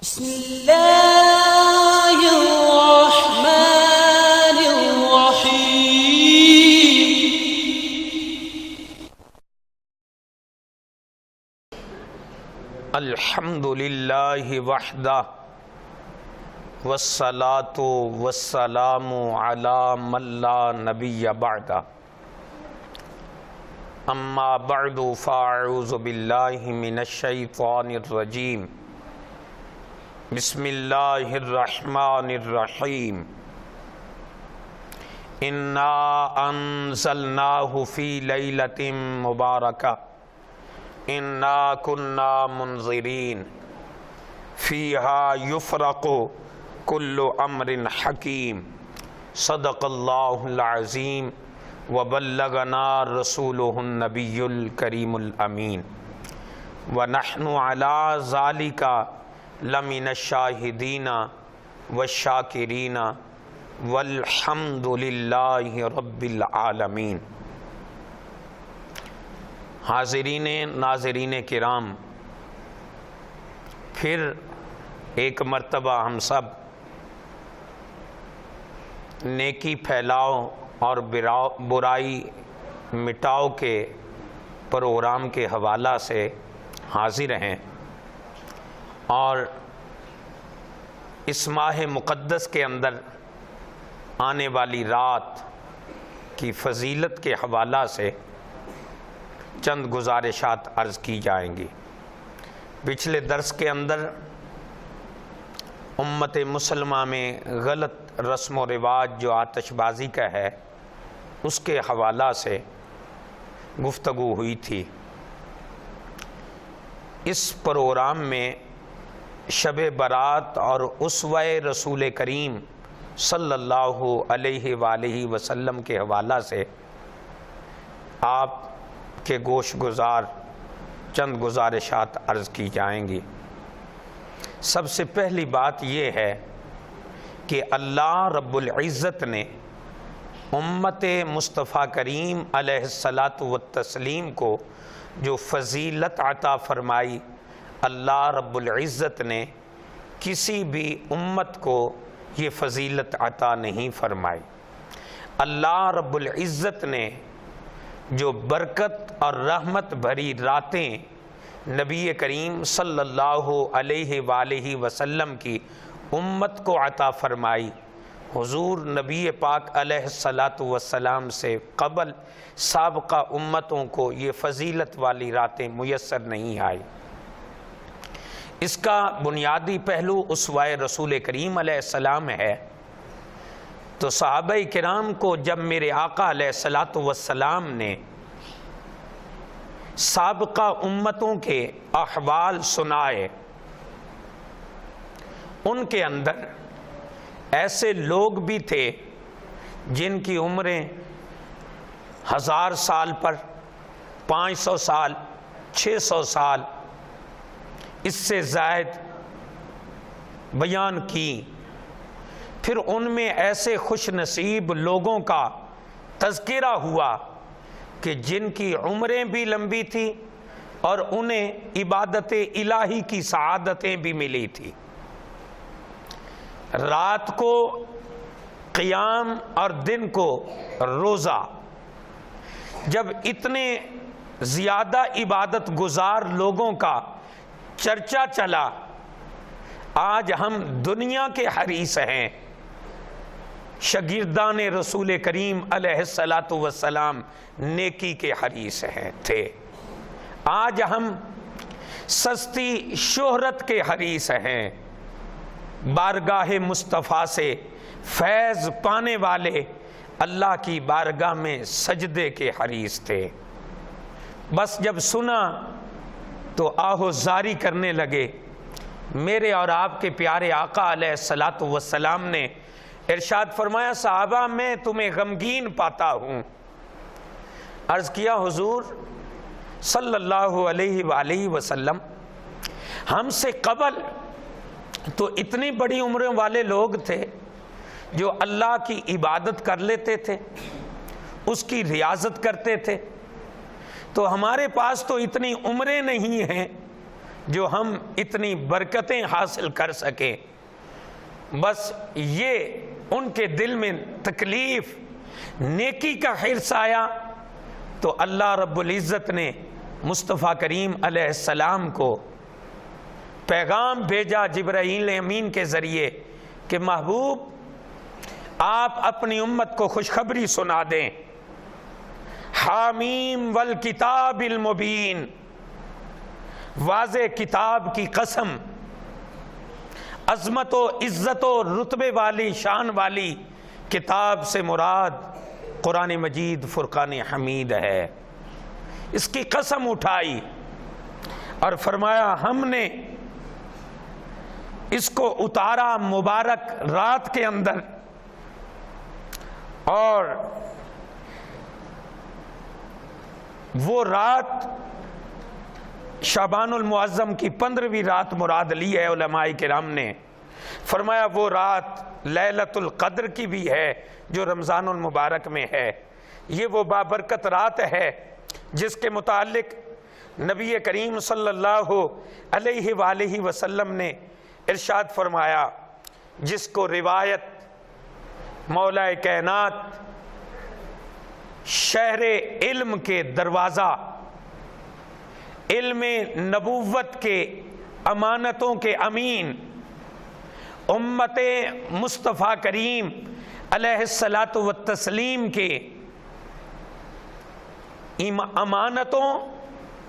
بسم اللہ الرحمن الرحیم الحمد للہ وحدہ والصلاة والسلام علی من لا نبی بعدہ اما بعد فاعوذ باللہ من الشیطان الرجیم بسم اللہ الرحمن الرحیم انا انزلناہ فی لیلۃ مبارکہ انا کنا منذرین فیہا یفرق کل امر حکیم صدق اللہ العظیم وبلغنا رسولہ النبی الکریم الامین ونحن علی ذالک لمن الشاہدین والشاکرین والحمد للہ رب العالمین۔ حاضرین ناظرین کرام، پھر ایک مرتبہ ہم سب نیکی پھیلاؤ اور برائی مٹاؤ کے پروگرام کے حوالہ سے حاضر ہیں، اور اس ماہ مقدس کے اندر آنے والی رات کی فضیلت کے حوالہ سے چند گزارشات عرض کی جائیں گی۔ پچھلے درس کے اندر امت مسلمہ میں غلط رسم و رواج جو آتش بازی کا ہے اس کے حوالہ سے گفتگو ہوئی تھی۔ اس پروگرام میں شب برات اور اسوہ رسول کریم صلی اللہ علیہ وآلہ وسلم کے حوالہ سے آپ کے گوش گزار چند گزارشات عرض کی جائیں گی۔ سب سے پہلی بات یہ ہے کہ اللہ رب العزت نے امت مصطفیٰ کریم علیہ الصلاۃ والتسلیم کو جو فضیلت عطا فرمائی، اللہ رب العزت نے کسی بھی امت کو یہ فضیلت عطا نہیں فرمائی۔ اللہ رب العزت نے جو برکت اور رحمت بھری راتیں نبی کریم صلی اللہ علیہ وآلہ وسلم کی امت کو عطا فرمائی، حضور نبی پاک علیہ الصلاۃ والسلام سے قبل سابقہ امتوں کو یہ فضیلت والی راتیں میسر نہیں آئی۔ اس کا بنیادی پہلو اسوہ رسول کریم علیہ السلام ہے۔ تو صحابہ کرام کو جب میرے آقا علیہ الصلاۃ والسلام نے سابقہ امتوں کے احوال سنائے، ان کے اندر ایسے لوگ بھی تھے جن کی عمریں 1000 سال پر، 500 سال، 600 سال اس سے زائد بیان کی۔ پھر ان میں ایسے خوش نصیب لوگوں کا تذکرہ ہوا کہ جن کی عمریں بھی لمبی تھی اور انہیں عبادت الہی کی سعادتیں بھی ملی تھی۔ رات کو قیام اور دن کو روزہ، جب اتنے زیادہ عبادت گزار لوگوں کا چرچا چلا، آج ہم دنیا کے حریص ہیں، شاگردان رسول کریم علیہ الصلاۃ والسلام نیکی کے حریص تھے۔ آج ہم سستی شہرت کے حریص ہیں، بارگاہ مصطفیٰ سے فیض پانے والے اللہ کی بارگاہ میں سجدے کے حریص تھے۔ بس جب سنا تو آہو زاری کرنے لگے۔ میرے اور آپ کے پیارے آقا علیہ الصلاۃ والسلام نے ارشاد فرمایا، صحابہ میں تمہیں غمگین پاتا ہوں۔ عرض کیا حضور صلی اللہ علیہ وآلہ وسلم، ہم سے قبل تو اتنی بڑی عمروں والے لوگ تھے جو اللہ کی عبادت کر لیتے تھے، اس کی ریاضت کرتے تھے، تو ہمارے پاس تو اتنی عمریں نہیں ہیں جو ہم اتنی برکتیں حاصل کر سکیں، بس یہ ان کے دل میں تکلیف، نیکی کا حرص آیا تو اللہ رب العزت نے مصطفیٰ کریم علیہ السلام کو پیغام بھیجا جبرائیل امین کے ذریعے کہ محبوب آپ اپنی امت کو خوشخبری سنا دیں، حامیم والکتاب المبین، واضح کتاب کی قسم، عظمت و عزت و رتبے والی شان والی کتاب سے مراد قرآن مجید فرقان حمید ہے۔ اس کی قسم اٹھائی اور فرمایا ہم نے اس کو اتارا مبارک رات کے اندر، اور وہ رات شعبان المعظم کی 15ویں رات مراد لی ہے علماء کرام نے۔ فرمایا وہ رات لیلۃ القدر کی بھی ہے جو رمضان المبارک میں ہے۔ یہ وہ بابرکت رات ہے جس کے متعلق نبی کریم صلی اللہ علیہ وآلہ وسلم نے ارشاد فرمایا، جس کو روایت مولا کائنات، شہر علم کے دروازہ، علم نبوت کے امانتوں کے امین، امت مصطفیٰ کریم علیہ الصلاۃ والتسلیم کے امانتوں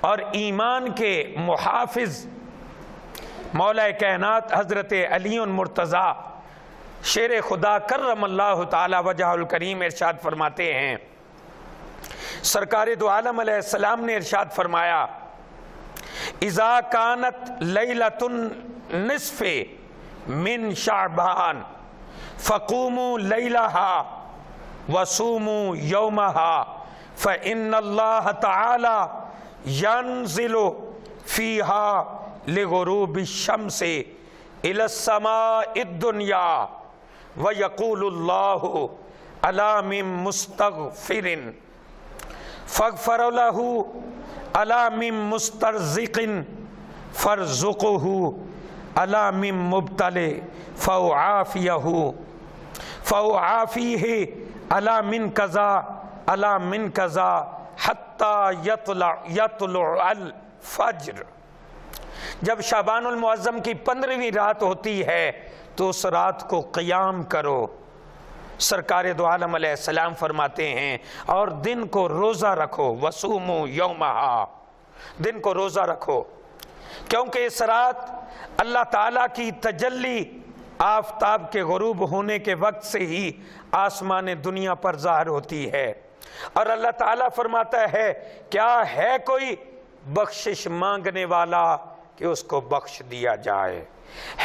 اور ایمان کے محافظ مولا کائنات حضرت علی مرتضیٰ شیر خدا کرم اللہ تعالی وجہ الکریم ارشاد فرماتے ہیں، سرکار دو عالم علیہ السلام نے ارشاد فرمایا، اذا کانت لیلۃ النصف من شعبان فقوموا لیلہا وصوموا یومہا فإن اللہ تعالی ینزل فیہا لغروب الشمس الی السماء الدنیا ویقول اللہ الا من مستغفر فاغفر له الا من مسترزق فارزقه الا من مبتل فاعافیہ الا من کذا الا من کذا حتی یطلع الفجر۔ جب شعبان المعظم کی 15ویں رات ہوتی ہے تو اس رات کو قیام کرو۔ سرکار دو عالم علیہ السلام فرماتے ہیں اور دن کو روزہ رکھو، وصوموا یومہا، دن کو روزہ رکھو، کیونکہ اس رات اللہ تعالیٰ کی تجلی آفتاب کے غروب ہونے کے وقت سے ہی آسمان دنیا پر ظاہر ہوتی ہے، اور اللہ تعالیٰ فرماتا ہے کیا ہے کوئی بخشش مانگنے والا کہ اس کو بخش دیا جائے،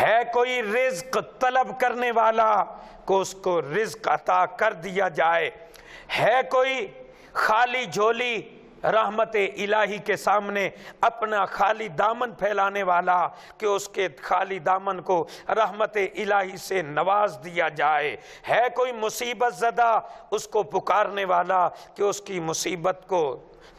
ہے کوئی رزق طلب کرنے والا کہ اس کو رزق عطا کر دیا جائے، ہے کوئی خالی جھولی رحمت الہی کے سامنے اپنا خالی دامن پھیلانے والا کہ اس کے خالی دامن کو رحمت الہی سے نواز دیا جائے، ہے کوئی مصیبت زدہ اس کو پکارنے والا کہ اس کی مصیبت کو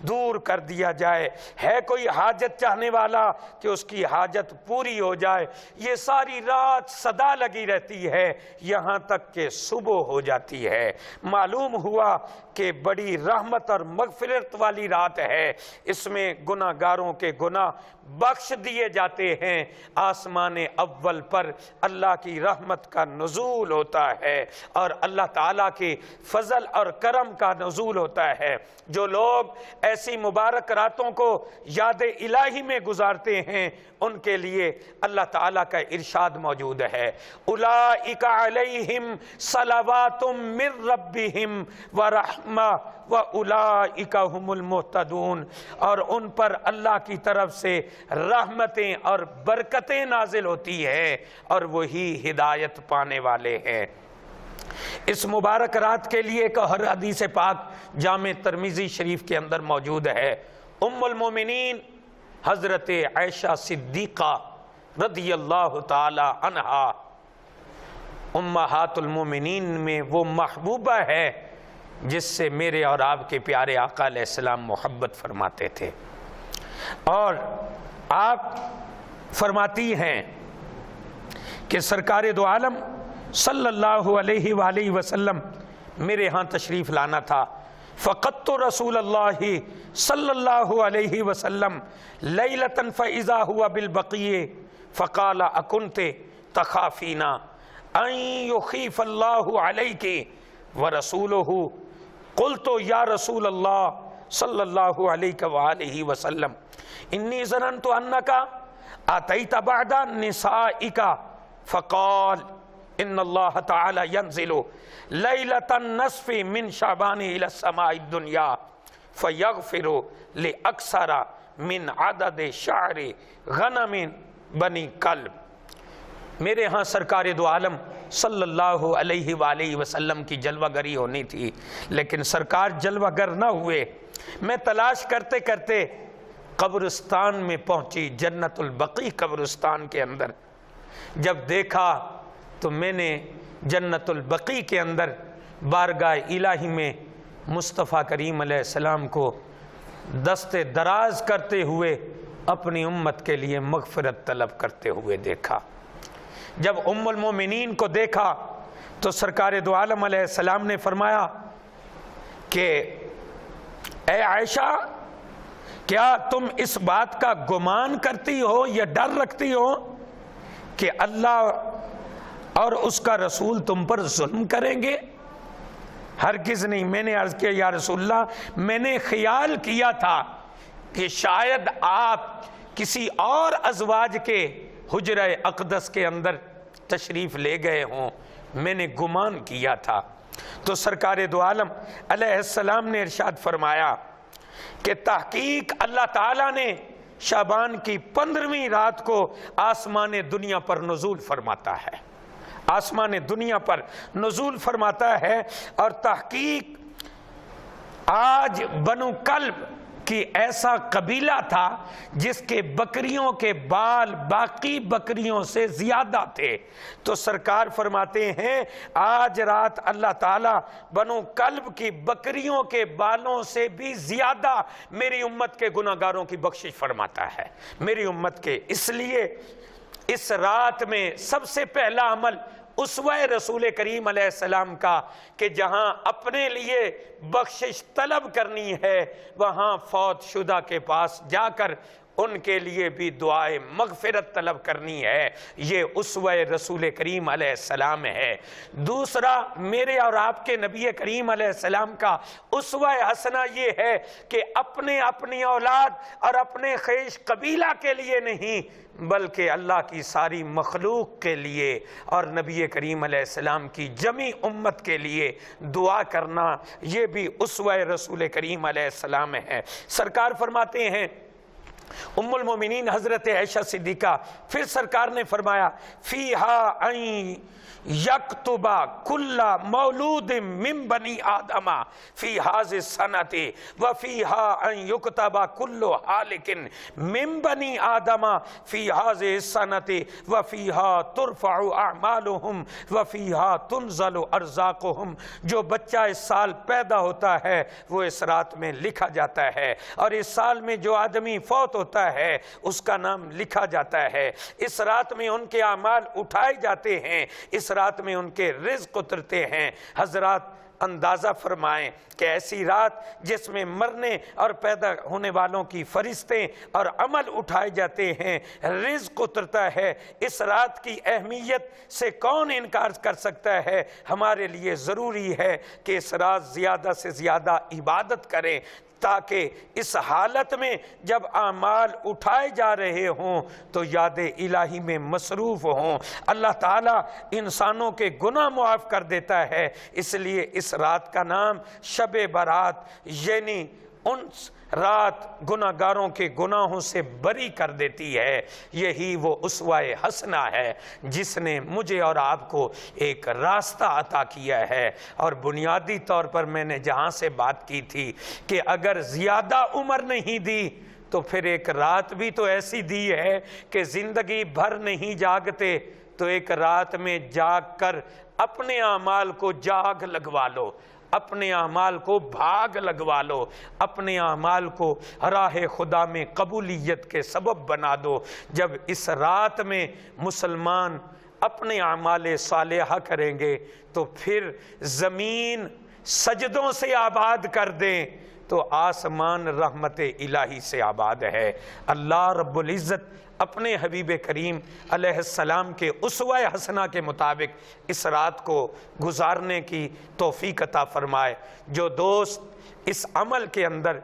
دور کر دیا جائے، ہے کوئی حاجت چاہنے والا کہ اس کی حاجت پوری ہو جائے۔ یہ ساری رات صدا لگی رہتی ہے یہاں تک کہ صبح ہو جاتی ہے۔ معلوم ہوا کہ بڑی رحمت اور مغفرت والی رات ہے، اس میں گناہ گاروں کے گناہ بخش دیے جاتے ہیں، آسمان اول پر اللہ کی رحمت کا نزول ہوتا ہے اور اللہ تعالیٰ کے فضل اور کرم کا نزول ہوتا ہے۔ جو لوگ ایسی مبارک راتوں کو یاد الہی میں گزارتے ہیں ان کے لیے اللہ تعالیٰ کا ارشاد موجود ہے، اولئک علیہم صلوات من ربہم ورحمہ واولئک ھم المہتدون، اور ان پر اللہ کی طرف سے رحمتیں اور برکتیں نازل ہوتی ہیں اور وہی ہدایت پانے والے ہیں۔ اس مبارک رات کے لیے ایک اور حدیث پاک جامع ترمذی شریف کے اندر موجود ہے، ام المومنین حضرت عائشہ صدیقہ رضی اللہ تعالی عنہا امہات المومنین میں وہ محبوبہ ہے جس سے میرے اور آپ کے پیارے آقا علیہ السلام محبت فرماتے تھے، اور آپ فرماتی ہیں کہ سرکار دو عالم صلی اللہ علیہ وآلہ وسلم میرے ہاں تشریف لانا تھا. فقدت رسول اللہ صلی اللہ علیہ وسلم لیلة فإذا هو بالبقیع فقال اکنت تخافین ان یخیف اللہ علیک ورسولہ. قلت یا رسول اللہ صلی اللہ علیہ وآلہ وسلم انی ظننت انک آتیت بعد نسائک. فقال ان اللہ تعالی ینزل لیلۃ النصف من شعبان الى السماء الدنیا فیغفر لاکثر من عدد شعر غنم بنی کلب. میرے ہاں سرکار دو عالم صلی اللہ علیہ وآلہ وسلم کی جلوہ گری ہونی تھی، لیکن سرکار جلوہ گر نہ ہوئے. میں تلاش کرتے کرتے قبرستان میں پہنچی، جنت البقیع قبرستان کے اندر. جب دیکھا تو میں نے جنت البقیع کے اندر بارگاہ الہی میں مصطفیٰ کریم علیہ السلام کو دست دراز کرتے ہوئے اپنی امت کے لیے مغفرت طلب کرتے ہوئے دیکھا. جب ام المومنین کو دیکھا تو سرکار دو عالم علیہ السلام نے فرمایا کہ اے عائشہ، کیا تم اس بات کا گمان کرتی ہو یا ڈر رکھتی ہو کہ اللہ اور اس کا رسول تم پر ظلم کریں گے؟ ہرگز نہیں. میں نے عرض کیا یا رسول اللہ، میں نے خیال کیا تھا کہ شاید آپ کسی اور ازواج کے حجرہ اقدس کے اندر تشریف لے گئے ہوں، میں نے گمان کیا تھا. تو سرکار دو عالم علیہ السلام نے ارشاد فرمایا کہ تحقیق اللہ تعالیٰ نے شعبان کی 15ویں رات کو آسمان دنیا پر نزول فرماتا ہے، آسمان دنیا پر نزول فرماتا ہے. اور تحقیق آج بنو کلب کی ایسا قبیلہ تھا جس کے بکریوں کے بال باقی بکریوں سے زیادہ تھے. تو سرکار فرماتے ہیں آج رات اللہ تعالیٰ بنو کلب کی بکریوں کے بالوں سے بھی زیادہ میری امت کے گناہگاروں کی بخشش فرماتا ہے، میری امت کے. اس لیے اس رات میں سب سے پہلا عمل اسوہ رسول کریم علیہ السلام کا کہ جہاں اپنے لیے بخشش طلب کرنی ہے وہاں فوت شدہ کے پاس جا کر ان کے لیے بھی دعائے مغفرت طلب کرنی ہے. یہ اسوہ رسول کریم علیہ السلام ہے. دوسرا، میرے اور آپ کے نبی کریم علیہ السلام کا اسوہ حسنہ یہ ہے کہ اپنی اولاد اور اپنے خیش قبیلہ کے لیے نہیں بلکہ اللہ کی ساری مخلوق کے لیے اور نبی کریم علیہ السلام کی جمی امت کے لیے دعا کرنا، یہ بھی اسوہ رسول کریم علیہ السلام ہے. سرکار فرماتے ہیں ام المومنین حضرت عائشہ صدیقہ، پھر سرکار نے فرمایا فیہا ان یکتب کل مولود من بنی آدم فی هذه السنة وفیہا ان یکتب کل حالک من بنی آدم فی هذه السنة وفیہا ترفع اعمالهم وفیہا تنزل ارزاقهم. جو بچہ اس سال پیدا ہوتا ہے وہ اس رات میں لکھا جاتا ہے، اور اس سال میں جو آدمی فوت ہوتا ہے اس کا نام لکھا جاتا ہے. اس رات میں ان کے اعمال اٹھائے جاتے ہیں، اس رات میں ان کے رزق اترتے ہیں. حضرات اندازہ فرمائیں کہ ایسی رات جس میں مرنے اور پیدا ہونے والوں کی فرشتے اور عمل اٹھائے جاتے ہیں، رزق اترتا ہے، اس رات کی اہمیت سے کون انکار کر سکتا ہے؟ ہمارے لیے ضروری ہے کہ اس رات زیادہ سے زیادہ عبادت کریں تاکہ اس حالت میں جب اعمال اٹھائے جا رہے ہوں تو یاد الہی میں مصروف ہوں. اللہ تعالیٰ انسانوں کے گناہ معاف کر دیتا ہے. اس لیے اس رات کا نام شب برات، یعنی ان رات گناہگاروں کے گناہوں سے بری کر دیتی ہے. یہی وہ اسوہ حسنہ ہے جس نے مجھے اور آپ کو ایک راستہ عطا کیا ہے. اور بنیادی طور پر میں نے جہاں سے بات کی تھی کہ اگر زیادہ عمر نہیں دی تو پھر ایک رات بھی تو ایسی دی ہے کہ زندگی بھر نہیں جاگتے تو ایک رات میں جاگ کر اپنے اعمال کو جاگ لگوا لو، اپنے اعمال کو بھاگ لگوا لو، اپنے اعمال کو راہ خدا میں قبولیت کے سبب بنا دو۔ جب اس رات میں مسلمان اپنے اعمال صالحہ کریں گے تو پھر زمین سجدوں سے آباد کر دیں تو آسمان رحمت الہی سے آباد ہے۔ اللہ رب العزت اپنے حبیب کریم علیہ السلام کے اسوہ حسنہ کے مطابق اس رات کو گزارنے کی توفیق عطا فرمائے۔ جو دوست اس عمل کے اندر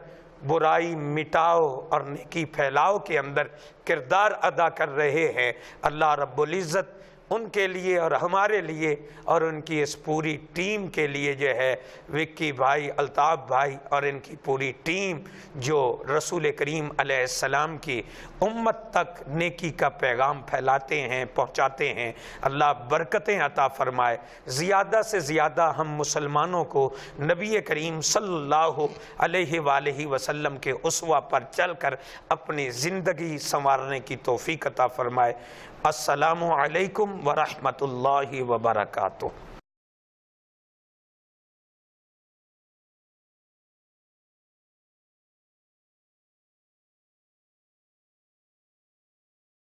برائی مٹاؤ اور نیکی پھیلاؤ کے اندر کردار ادا کر رہے ہیں، اللہ رب العزت ان کے لیے اور ہمارے لیے اور ان کی اس پوری ٹیم کے لیے جو ہے وکی بھائی، الطاف بھائی اور ان کی پوری ٹیم جو رسول کریم علیہ السلام کی امت تک نیکی کا پیغام پھیلاتے ہیں، پہنچاتے ہیں، اللہ برکتیں عطا فرمائے۔ زیادہ سے زیادہ ہم مسلمانوں کو نبی کریم صلی اللہ علیہ وآلہ وسلم کے اسوہ پر چل کر اپنی زندگی سنوارنے کی توفیق عطا فرمائے۔ السلام علیکم ورحمۃ اللہ وبرکاتہ۔